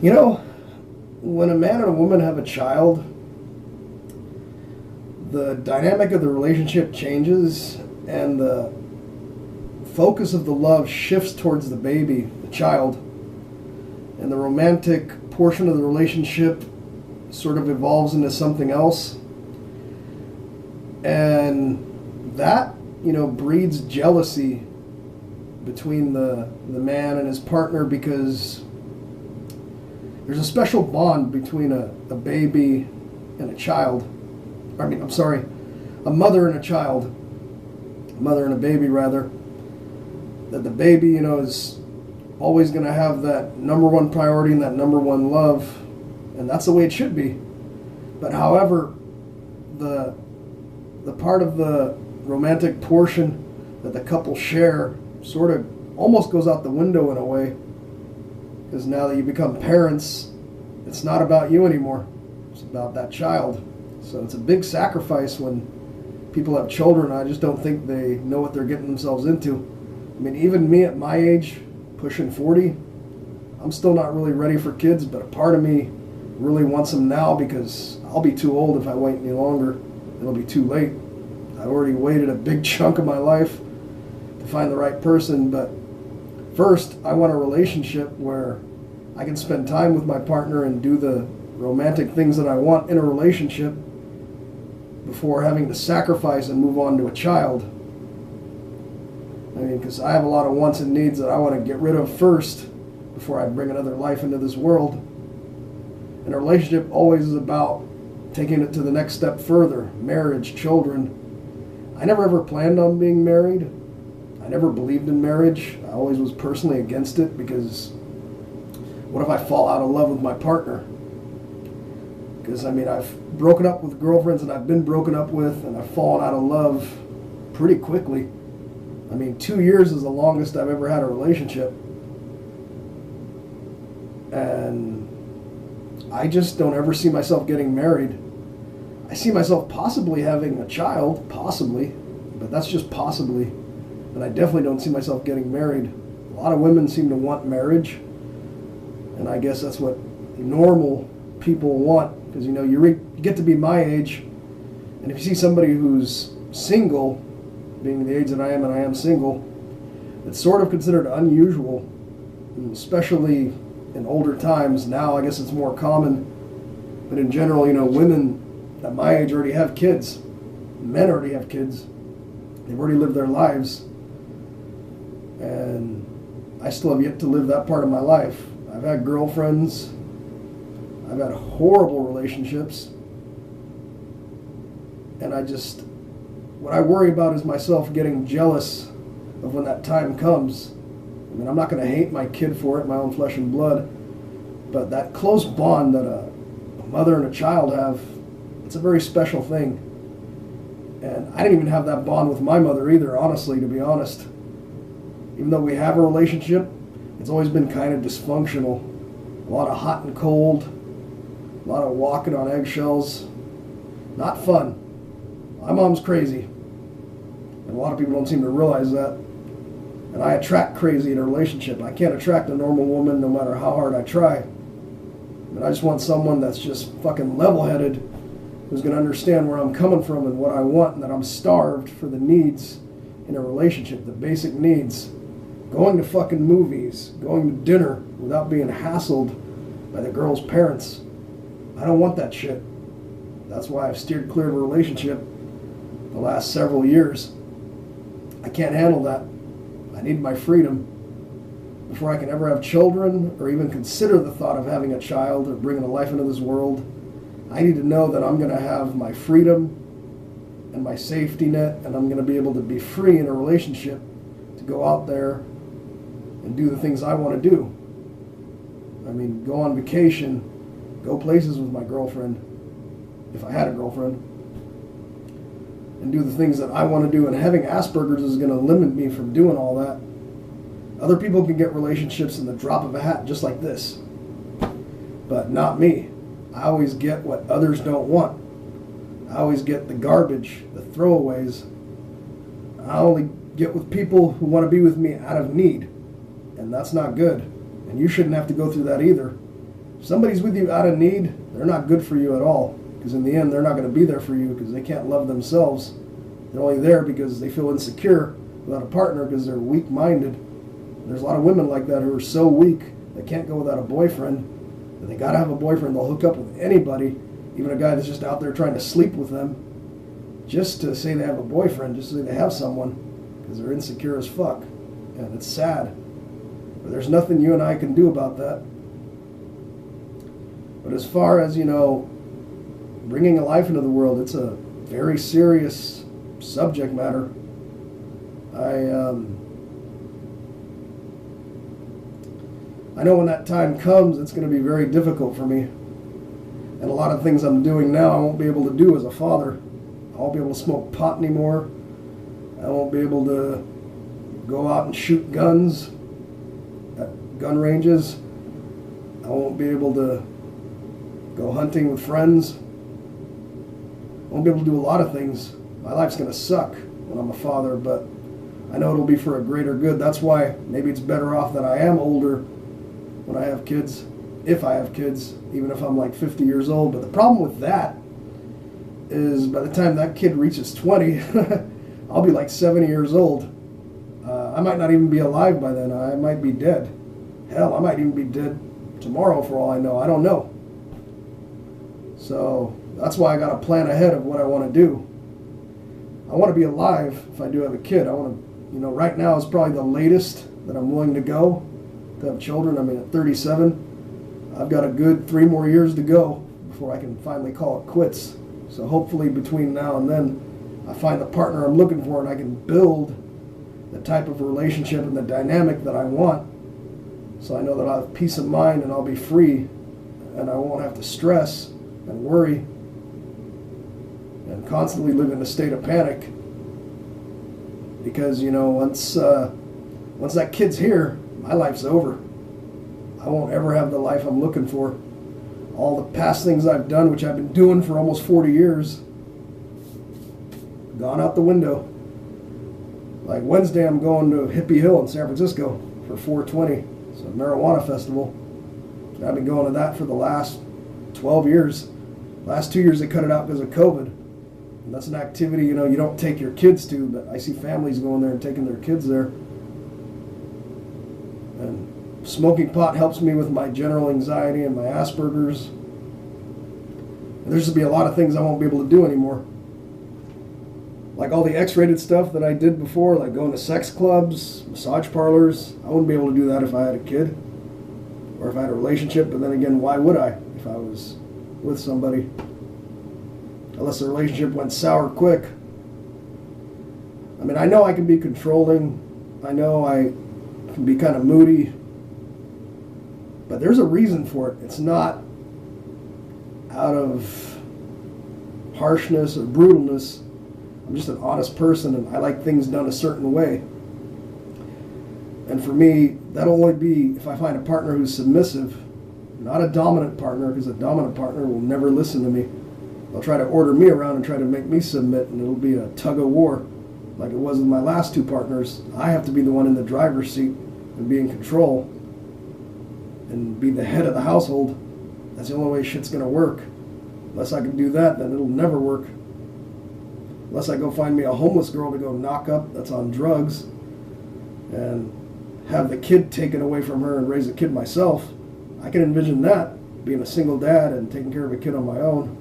You know, when a man and a woman have a child, the dynamic of the relationship changes and the focus of the love shifts towards the baby, the child, and the romantic portion of the relationship sort of evolves into something else. And that, breeds jealousy between the man and his partner, because there's a special bond between a baby and a child. A mother and a child. A mother and a baby, rather. That the baby, is always going to have that number one priority and that number one love. And that's the way it should be. But however, the part of the romantic portion that the couple share sort of almost goes out the window in a way. Because now that you become parents, it's not about you anymore. It's about that child. So it's a big sacrifice when people have children. I just don't think they know what they're getting themselves into. I mean, even me at my age, pushing 40, I'm still not really ready for kids, but a part of me really wants them now, because I'll be too old if I wait any longer. It'll be too late. I've already waited a big chunk of my life to find the right person, but first, I want a relationship where I can spend time with my partner and do the romantic things that I want in a relationship before having to sacrifice and move on to a child. I mean, because I have a lot of wants and needs that I want to get rid of first before I bring another life into this world. And a relationship always is about taking it to the next step further. Marriage, children. I never ever planned on being married. I never believed in marriage. I always was personally against it, because what if I fall out of love with my partner? Because, I've broken up with girlfriends that I've been broken up with, and I've fallen out of love pretty quickly. 2 years is the longest I've ever had a relationship. And I just don't ever see myself getting married. I see myself possibly having a child, possibly, but that's just possibly. And I definitely don't see myself getting married. A lot of women seem to want marriage, and I guess that's what normal people want, because you get to be my age, and if you see somebody who's single, being the age that I am, and I am single, it's sort of considered unusual, especially in older times. Now I guess it's more common, but in general, women at my age already have kids. Men already have kids. They've already lived their lives, and I still have yet to live that part of my life. I've had girlfriends. I've had horrible relationships. And what I worry about is myself getting jealous of when that time comes. I'm not going to hate my kid for it, my own flesh and blood, but that close bond that a mother and a child have, it's a very special thing. And I didn't even have that bond with my mother either, honestly, to be honest. Even though we have a relationship, it's always been kind of dysfunctional. A lot of hot and cold, a lot of walking on eggshells. Not fun. My mom's crazy. And a lot of people don't seem to realize that. And I attract crazy in a relationship. I can't attract a normal woman no matter how hard I try. I just want someone that's just fucking level-headed, who's going to understand where I'm coming from and what I want, and that I'm starved for the needs in a relationship, the basic needs. Going to fucking movies, going to dinner without being hassled by the girl's parents. I don't want that shit. That's why I've steered clear of a relationship the last several years. I can't handle that. I need my freedom. Before I can ever have children or even consider the thought of having a child or bringing a life into this world, I need to know that I'm going to have my freedom and my safety net, and I'm going to be able to be free in a relationship to go out there and do the things I want to do. Go on vacation, go places with my girlfriend, if I had a girlfriend, and do the things that I want to do. And having Asperger's is going to limit me from doing all that. Other people can get relationships in the drop of a hat, just like this. But not me. I always get what others don't want. I always get the garbage, the throwaways. I only get with people who want to be with me out of need. And that's not good. And you shouldn't have to go through that either. If somebody's with you out of need, they're not good for you at all. Because in the end, they're not going to be there for you because they can't love themselves. They're only there because they feel insecure without a partner because they're weak-minded. There's a lot of women like that who are so weak they can't go without a boyfriend. And they got to have a boyfriend. They'll hook up with anybody, even a guy that's just out there trying to sleep with them, just to say they have a boyfriend, just to say they have someone, because they're insecure as fuck. And it's sad. But there's nothing you and I can do about that. But as far as, bringing a life into the world, it's a very serious subject matter. I know when that time comes, it's going to be very difficult for me. And a lot of things I'm doing now I won't be able to do as a father. I won't be able to smoke pot anymore. I won't be able to go out and shoot guns at gun ranges. I won't be able to go hunting with friends. I won't be able to do a lot of things. My life's going to suck when I'm a father, but I know it'll be for a greater good. That's why maybe it's better off that I am older when I have kids, if I have kids, even if I'm like 50 years old. But the problem with that is by the time that kid reaches 20, I'll be like 70 years old. I might not even be alive by then. I might be dead. Hell, I might even be dead tomorrow for all I know. I don't know. So that's why I got to plan ahead of what I want to do. I want to be alive if I do have a kid. I want to, right now is probably the latest that I'm willing to go to have children. I mean, at 37, I've got a good 3 more years to go before I can finally call it quits. So hopefully between now and then, I find the partner I'm looking for and I can build the type of relationship and the dynamic that I want. So I know that I'll have peace of mind and I'll be free and I won't have to stress and worry and constantly live in a state of panic. Because, once that kid's here, my life's over. I won't ever have the life I'm looking for. All the past things I've done, which I've been doing for almost 40 years, gone out the window. Like Wednesday, I'm going to Hippie Hill in San Francisco for 420. It's a marijuana festival. And I've been going to that for the last 12 years. Last 2 years, they cut it out because of COVID. And that's an activity, you don't take your kids to, but I see families going there and taking their kids there. And smoking pot helps me with my general anxiety and my Asperger's. And there's going to be a lot of things I won't be able to do anymore. Like all the X-rated stuff that I did before, like going to sex clubs, massage parlors. I wouldn't be able to do that if I had a kid or if I had a relationship. But then again, why would I if I was with somebody? Unless the relationship went sour quick. I mean, I know I can be controlling. I know I can be kind of moody. But there's a reason for it. It's not out of harshness or brutalness. I'm just an honest person and I like things done a certain way. And for me, that'll only be if I find a partner who's submissive, not a dominant partner, because a dominant partner will never listen to me. They'll try to order me around and try to make me submit, and it'll be a tug of war like it was with my last 2 partners. I have to be the one in the driver's seat and be in control and be the head of the household. That's the only way shit's going to work. Unless I can do that, then it'll never work. Unless I go find me a homeless girl to go knock up that's on drugs and have the kid taken away from her and raise the kid myself. I can envision that, being a single dad and taking care of a kid on my own,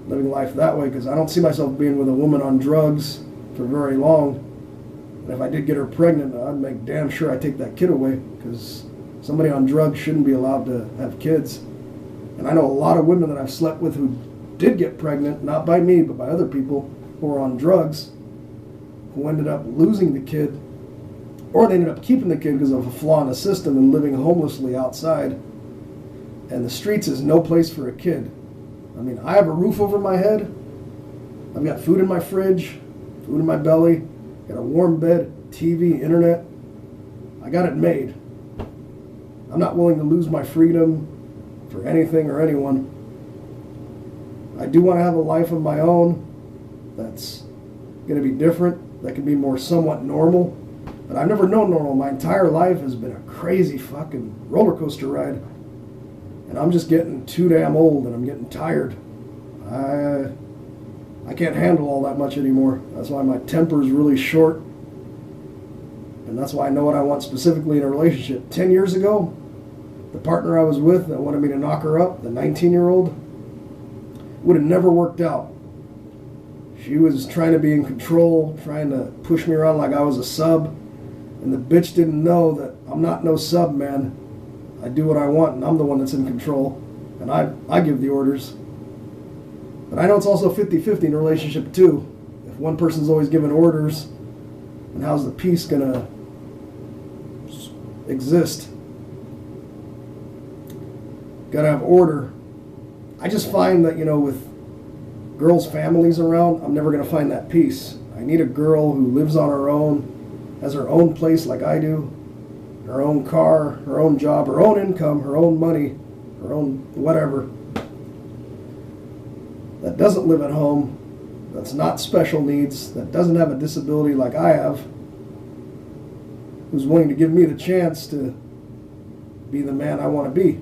living life that way, because I don't see myself being with a woman on drugs for very long. And if I did get her pregnant, I'd make damn sure I take that kid away, because somebody on drugs shouldn't be allowed to have kids. And I know a lot of women that I've slept with who did get pregnant, not by me, but by other people who were on drugs, who ended up losing the kid, or they ended up keeping the kid because of a flaw in the system and living homelessly outside. And the streets is no place for a kid. I mean, I have a roof over my head. I've got food in my fridge, food in my belly, got a warm bed, TV, internet. I got it made. I'm not willing to lose my freedom for anything or anyone. I do want to have a life of my own that's going to be different, that can be more somewhat normal. But I've never known normal. My entire life has been a crazy fucking roller coaster ride. And And I'm just getting too damn old and I'm getting tired. I can't handle all that much anymore. That's why my temper is really short. And that's why I know what I want specifically in a relationship. 10 years ago, the partner I was with that wanted me to knock her up, the 19-year-old, would have never worked out. She was trying to be in control, trying to push me around like I was a sub. And the bitch didn't know that I'm not no sub, man. I do what I want and I'm the one that's in control. And I give the orders. But I know it's also 50-50 in a relationship too. If one person's always giving orders, then how's the peace gonna exist? Gotta have order. I just find that, with girls' families around, I'm never gonna find that peace. I need a girl who lives on her own, has her own place like I do, her own car, her own job, her own income, her own money, her own whatever. That doesn't live at home, that's not special needs, that doesn't have a disability like I have, who's willing to give me the chance to be the man I want to be.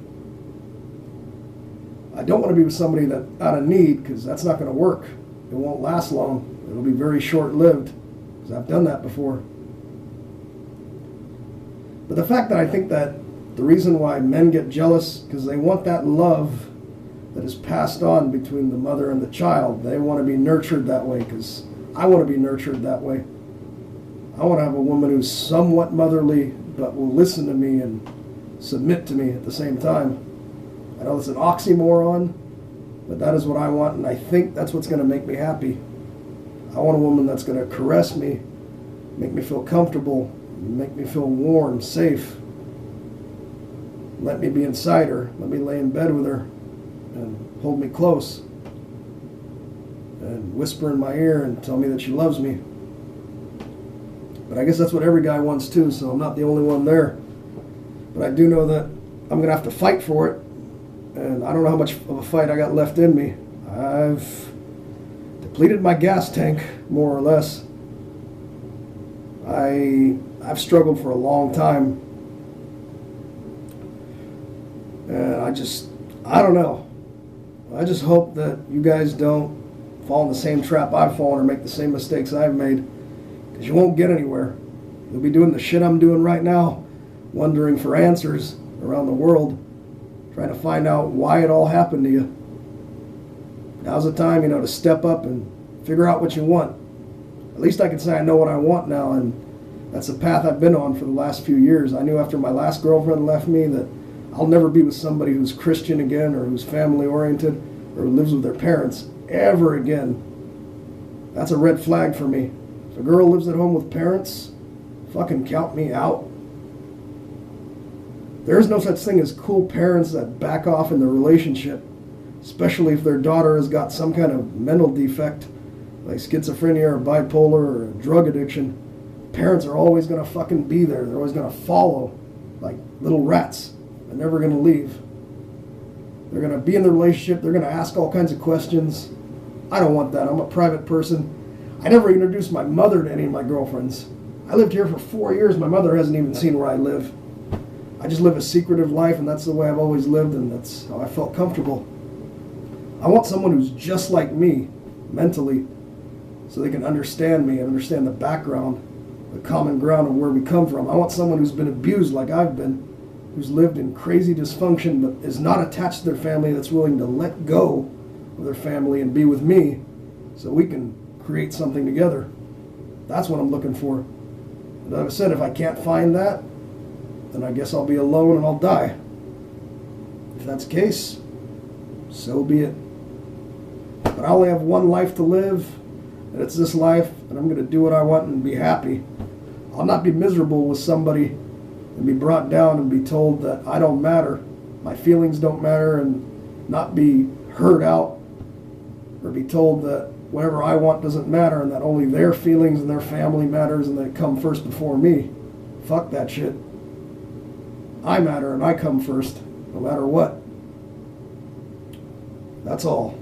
I don't want to be with somebody that's out of need, because that's not going to work. It won't last long. It'll be very short-lived, because I've done that before. But the fact that I think that the reason why men get jealous, because they want that love that is passed on between the mother and the child. They want to be nurtured that way, because I want to be nurtured that way. I want to have a woman who's somewhat motherly, but will listen to me and submit to me at the same time. I know it's an oxymoron, but that is what I want, and I think that's what's going to make me happy. I want a woman that's going to caress me, make me feel comfortable, make me feel warm, safe. Let me be inside her, let me lay in bed with her, and hold me close, and whisper in my ear and tell me that she loves me. But I guess that's what every guy wants too, so I'm not the only one there. But I do know that I'm going to have to fight for it, and I don't know how much of a fight I got left in me. I've depleted my gas tank, more or less. I've struggled for a long time, and I don't know. I just hope that you guys don't fall in the same trap I've fallen or make the same mistakes I've made, because you won't get anywhere. You'll be doing the shit I'm doing right now, wondering for answers around the world, trying to find out why it all happened to you. Now's the time, to step up and figure out what you want. At least I can say I know what I want now, and that's the path I've been on for the last few years. I knew after my last girlfriend left me that I'll never be with somebody who's Christian again, or who's family oriented, or lives with their parents ever again. That's a red flag for me. If a girl lives at home with parents, fucking count me out. There is no such thing as cool parents that back off in their relationship, especially if their daughter has got some kind of mental defect, like schizophrenia or bipolar or a drug addiction. Parents are always going to fucking be there. They're always going to follow like little rats. They're never going to leave. They're going to be in the relationship. They're going to ask all kinds of questions. I don't want that. I'm a private person. I never introduced my mother to any of my girlfriends. I lived here for 4 years. My mother hasn't even seen where I live. I just live a secretive life, and that's the way I've always lived, and that's how I felt comfortable. I want someone who's just like me, mentally, so they can understand me and understand the background, the common ground of where we come from. I want someone who's been abused like I've been, who's lived in crazy dysfunction but is not attached to their family, that's willing to let go of their family and be with me so we can create something together. That's what I'm looking for. And like I said, if I can't find that, then I guess I'll be alone and I'll die. If that's the case, so be it. But I only have one life to live, and it's this life, and I'm going to do what I want and be happy. I'll not be miserable with somebody and be brought down and be told that I don't matter, my feelings don't matter, and not be heard out, or be told that whatever I want doesn't matter and that only their feelings and their family matters and they come first before me. Fuck that shit. I matter and I come first, no matter what. That's all.